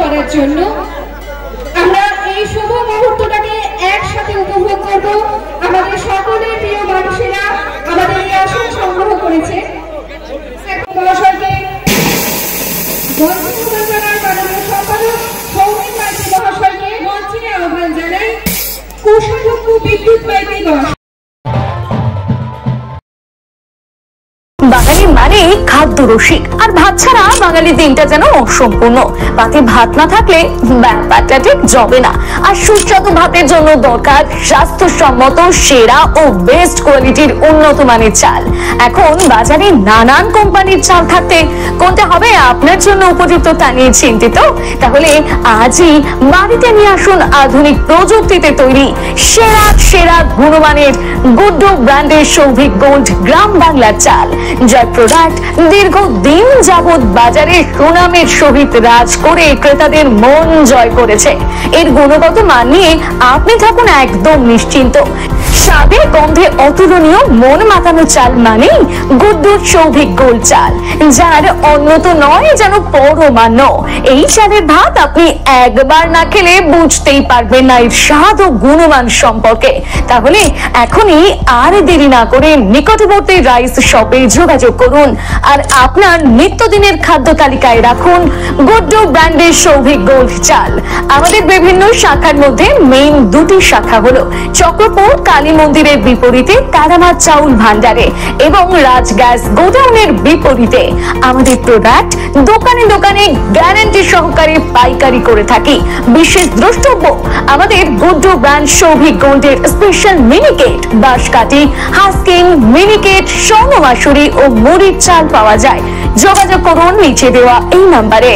করার জন্য। আমরা এই শুভ মুহূর্তটাকে একসাথে উপভোগ করব। আমাদের সকলের প্রিয় মানুষেরা আমাদের এই আসন সংগ্রহ করেছে। মহাশয়কে মাননীয় সম্পাদক সৌমিক মাইতি মহাশয়কে মঞ্চে আহ্বান জানাই। কোষাধ্যক্ষ বিদ্যুৎ মাইতি মহাশয়। বাঙালি মানে খাদ্য রসিক, আর ভাত ছাড়া বাঙালি দিনটা যেন অসম্পূর্ণ। পাতে ভাত না থাকলে ব্যাপারটা ঠিক জমে না। আর সুস্বাদু ভাতের জন্য দরকার স্বাস্থ্যসম্মত সেরা ও বেস্ট কোয়ালিটির উন্নত মানের চাল। এখন বাজারে নানান কোম্পানির চাল থাকতে কোনটা হবে আপনার জন্য উপযুক্ত তা নিয়ে চিন্তিত? তাহলে আজই বাড়িতে নিয়ে আসুন আধুনিক প্রযুক্তিতে তৈরি সেরা সেরা গুণমানের গুড্ডু ব্র্যান্ডের সৌভিক গোল্ড গ্রাম বাংলার চাল, যার প্রোডাক্ট দীর্ঘদিন যাবৎ বাজারে সুনামের সহিত রাজ করে ক্রেতাদের মন জয় করেছে। এর গুণগত মান নিয়ে আপনি থাকুন একদম নিশ্চিন্ত। স্বাদে গন্ধে অতুলনীয় মন মাতানো চাল মানেই গুড্ডুর সৌভিক গোল্ড চাল, যার অন্যত নয় যেন পরমান্ন। এই চালের ভাত আপনি একবার না খেলে বুঝতেই পারবেন না এর স্বাদ ও গুণমান সম্পর্কে। তাহলে এখনই আর দেরি না করে নিকটবর্তী রাইস শপে যোগাযোগ করুন আর আপনার নিত্যদিনের খাদ্য তালিকায় রাখুন গুড্ডু ব্র্যান্ডের সৌভিক গোল্ড চাল। আমাদের বিভিন্ন শাখার মধ্যে মেইন দুটি শাখা হলো চক্রপুর কালী মন্দিরের বিপরীতে তারামা চাউল ভান্ডারে এবং রাজ গ্যাস গোডাউনের বিপরীতে। আমাদের প্রোডাক্ট দোকানে দোকানে গ্যারান্টি সহকারে পাইকারি করে থাকি। বিশেষ দ্রষ্টব্য, আমাদের গুড্ডু ব্র্যান্ড সৌভিক গোল্ডের স্পেশাল মিনিকেট, বাঁশকাঠি, হাস্কিং, মিনিকেট, স্বর্ণ মাসুরি ও মুড়ির চাল পাওয়া যায়। যোগাযোগ করুন নিচে দেওয়া এই নাম্বারে।